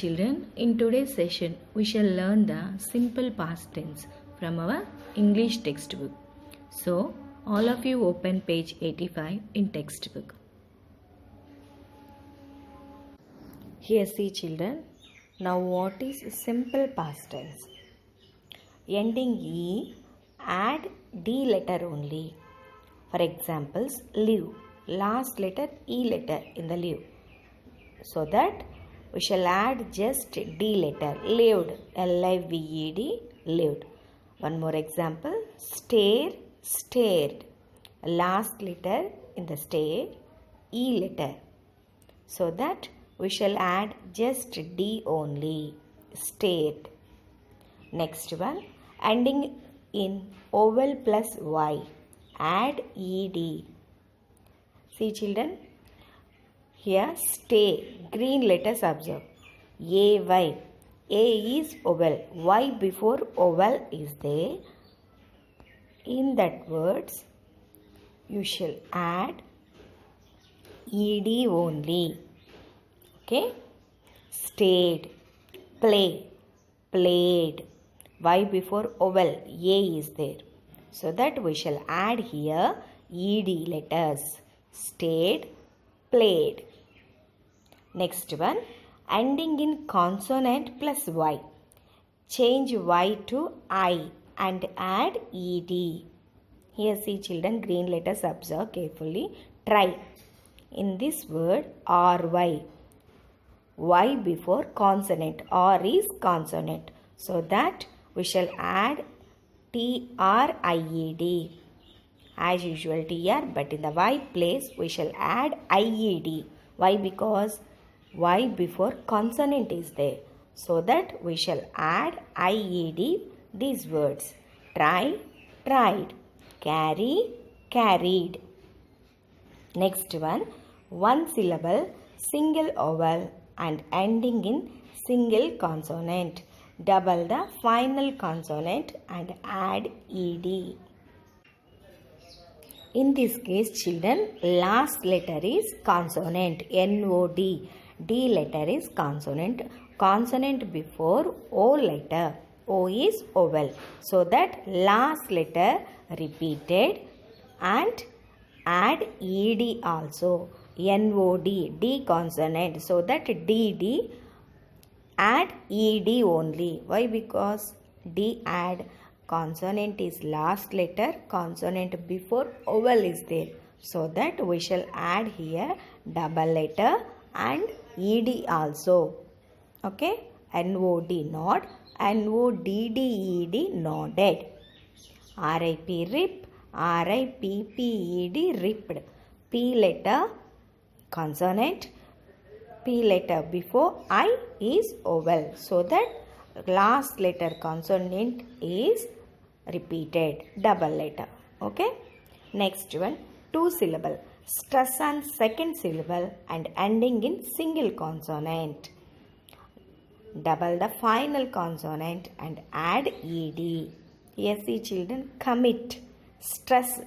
children, in today's session we shall learn the simple past tense from our English textbook. So, all of you open page 85 in textbook. Here see children, now what is simple past tense? Ending E, add D letter only. For examples, live, last letter E letter in the live. So that we shall add just D letter, lived, L-I-V-E-D, lived. One more example, stare, stared. Last letter in the stare, E letter. So that we shall add just D only, stared. Next one, ending in oval plus Y, add ED. See children, here stay, green letters observe. A-Y. A is oval. Y before oval is there. In that words, you shall add ED only. Okay? Stayed. Play. Played. Y before oval. A is there. So that we shall add here ED letters. Stayed. Played. Next one, ending in consonant plus Y. Change Y to I and add ED. Here see children, green letters observe carefully. Try. In this word, RY. Y before consonant. R is consonant. So that we shall add TRIED. As usual TR, but in the Y place we shall add IED. Why? Because Y before consonant is there. So that we shall add IED these words. Try, tried. Carry, carried. Next one syllable, single vowel and ending in single consonant. Double the final consonant and add ED. In this case, children, last letter is consonant, N-O-D. D letter is consonant. Consonant before O letter. O is vowel. So that last letter repeated and add ED also. N-O-D. D consonant. So that D add ED only. Why? Because D add consonant is last letter, consonant before vowel is there. So that we shall add here double letter and ED also. Okay? N-O-D, nod. N-O-D-D-E-D, nodded. R-I-P, rip. R-I-P-P-E-D, ripped. P letter, consonant. P letter before I is vowel. So that last letter consonant is repeated, double letter. Okay? Next one, two syllable. Stress on second syllable and ending in single consonant. Double the final consonant and add ED. Here see children, commit. Stress,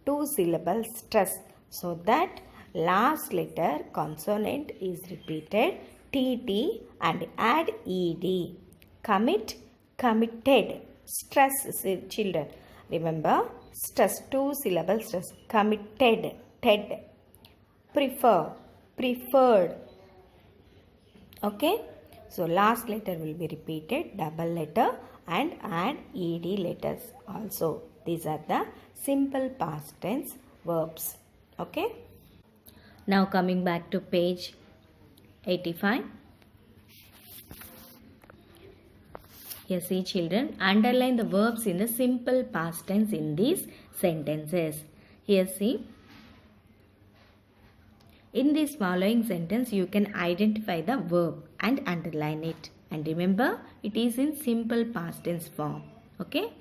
two syllable stress. So that last letter consonant is repeated, TT and add ED. Commit, committed. Stress, children. Remember, stress, two syllable stress. Committed, ted. Prefer, preferred. Okay? So, last letter will be repeated, double letter and add ED letters also. These are the simple past tense verbs. Okay? Now coming back to page 85. Here see children, underline the verbs in the simple past tense in these sentences. Here see, in this following sentence you can identify the verb and underline it. And remember, it is in simple past tense form. Okay?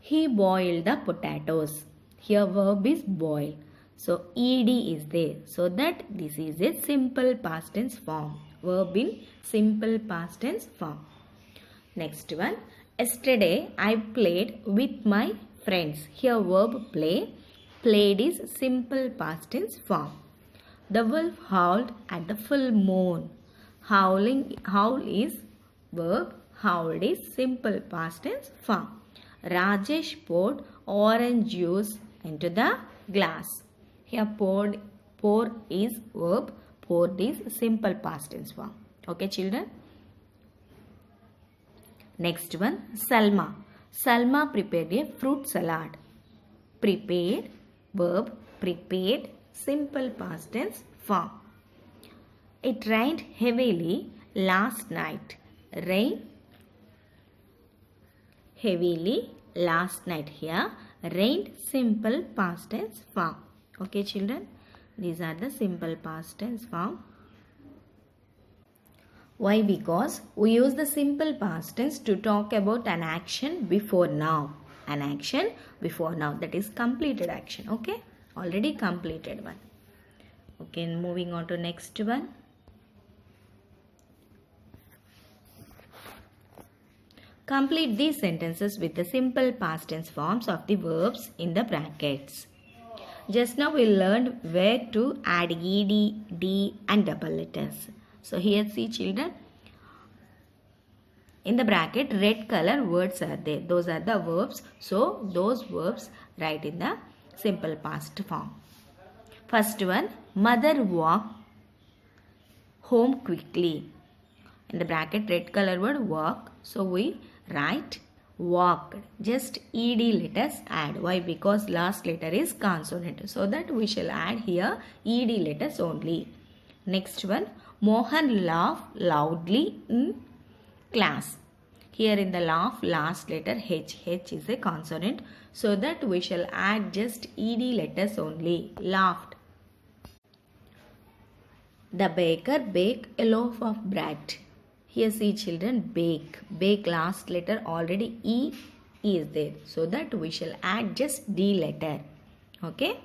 He boiled the potatoes. Here verb is boil. So ED is there. So that this is a simple past tense form. Verb in simple past tense form. Next one. Yesterday I played with my friends. Here verb play. Played is simple past tense form. The wolf howled at the full moon. Howl is verb. Howled is simple past tense form. Rajesh poured orange juice into the glass. Here pour is verb. Poured is simple past tense form. Okay, children. Next one, Salma. Salma prepared a fruit salad. Prepared, verb, prepared, simple past tense form. It rained heavily last night. Rain heavily last night. Here, rained simple past tense form. Okay, children, these are the simple past tense form. Why? Because we use the simple past tense to talk about an action before now. An action before now, that is completed action. Okay, already completed one. Okay, moving on to next one. Complete these sentences with the simple past tense forms of the verbs in the brackets. Just now we learned where to add ed, d and double letters. So here see children, in the bracket red color words are there. Those are the verbs. So those verbs write in the simple past form. First one, mother walked home quickly. In the bracket red color word walk. So we write walked. Just ed letters add. Why? Because last letter is consonant. So that we shall add here ed letters only. Next one, Mohan laughed loudly in class. Here in the laugh, last letter H. H is a consonant. So that we shall add just ed letters only. Laughed. The baker baked a loaf of bread. Here see children, bake. Bake last letter already E is there. So that we shall add just D letter. Okay.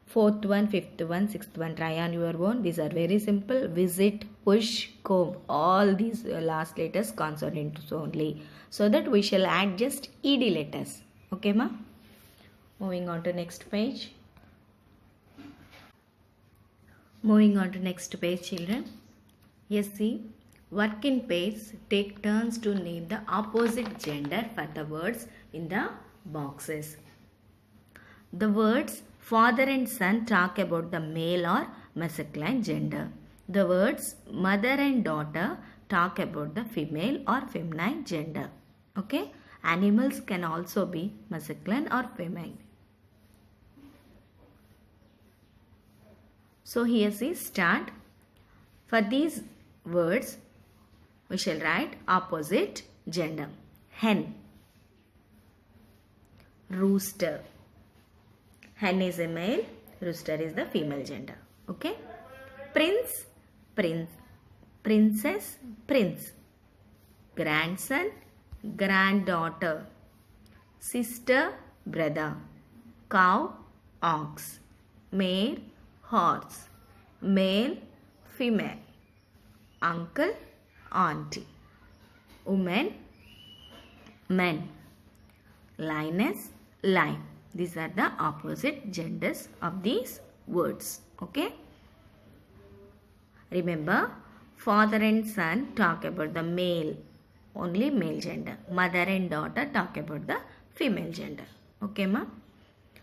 Fourth one, fifth one, sixth one, try on your own. These are very simple. Visit, push, comb. All these last letters consonants only. So that we shall add just ed letters. Okay, ma? Moving on to next page. Moving on to next page, children. Yes, see. Work in pairs. Take turns to name the opposite gender for the words in the boxes. The words father and son talk about the male or masculine gender. The words mother and daughter talk about the female or feminine gender. Okay. Animals can also be masculine or feminine. So here see start. For these words we shall write opposite gender. Hen. Rooster. Hen is a male, rooster is the female gender. Okay. Prince, prince. Princess, prince. Grandson, granddaughter. Sister, brother. Cow, ox. Mare, horse. Male, female. Uncle, auntie. Woman, men. Lioness, lion. These are the opposite genders of these words. Okay. Remember, father and son talk about the male, only male gender. Mother and daughter talk about the female gender. Okay, ma?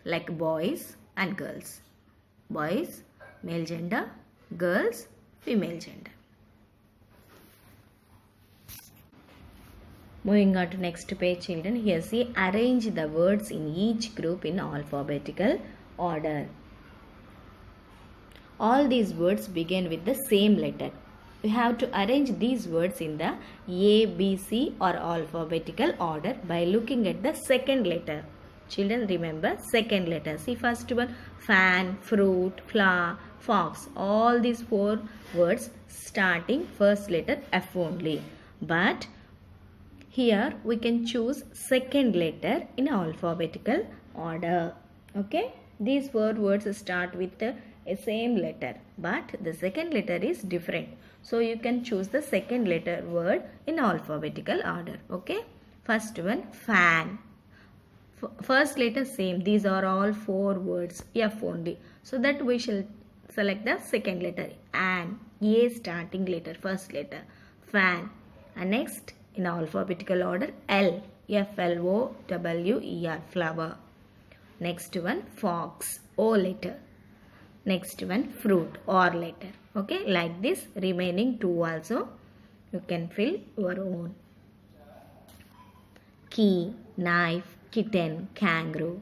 Like boys and girls. Boys, male gender. Girls, female gender. Moving on to next page, children. Here see, arrange the words in each group in alphabetical order. All these words begin with the same letter. We have to arrange these words in the A, B, C or alphabetical order by looking at the second letter. Children, remember second letter. See first one, fan, fruit, flower, fox. All these four words starting first letter F only. But here we can choose second letter in alphabetical order. Okay. These four words start with a same letter, but the second letter is different. So you can choose the second letter word in alphabetical order. Okay. First one, fan. First letter same. These are all 4 words. F only. So that we shall select the second letter. An. A starting letter. First letter. Fan. And next in alphabetical order L. Flower. Flower. Next one fox. O letter. Next one fruit or letter. Okay, like this remaining 2 also you can fill your own. Key, knife, kitten, kangaroo,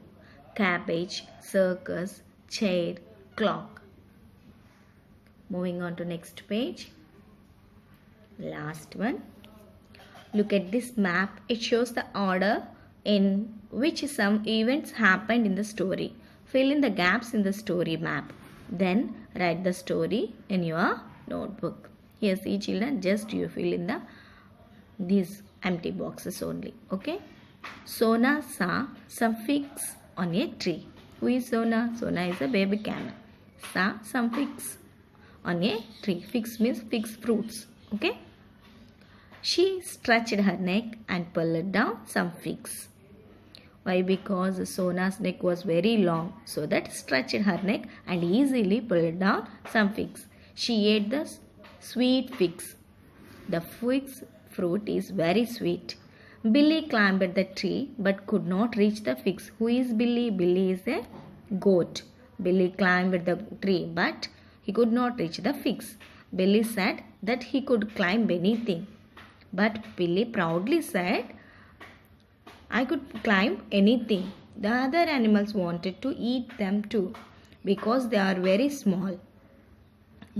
cabbage, circus, chair, clock. Moving on to next page. Last one. Look at this map. It shows the order in which some events happened in the story. Fill in the gaps in the story map. Then write the story in your notebook. Here see children, just you fill in these empty boxes only. Okay. Sona saw some figs on a tree. Who is Sona? Sona is a baby camel. Saw some figs on a tree. Figs means figs fruits. Okay. She stretched her neck and pulled down some figs. Why? Because Sona's neck was very long, so that stretched her neck and easily pulled down some figs. She ate the sweet figs. The figs fruit is very sweet. Billy climbed the tree but could not reach the figs. Who is Billy? Billy is a goat. Billy climbed the tree but he could not reach the figs. Billy said that he could climb anything. But Billy proudly said, I could climb anything. The other animals wanted to eat them too because they are very small.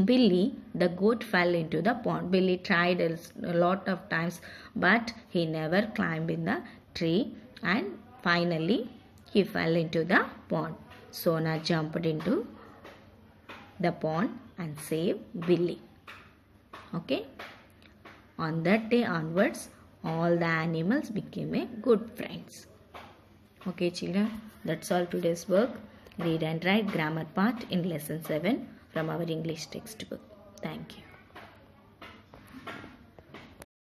Billy, the goat, fell into the pond. Billy tried a lot of times but he never climbed in the tree and finally he fell into the pond. Sona jumped into the pond and saved Billy. Okay. On that day onwards, all the animals became a good friends. Okay children, that's all today's work. Read and write grammar part in lesson 7 from our English textbook. Thank you.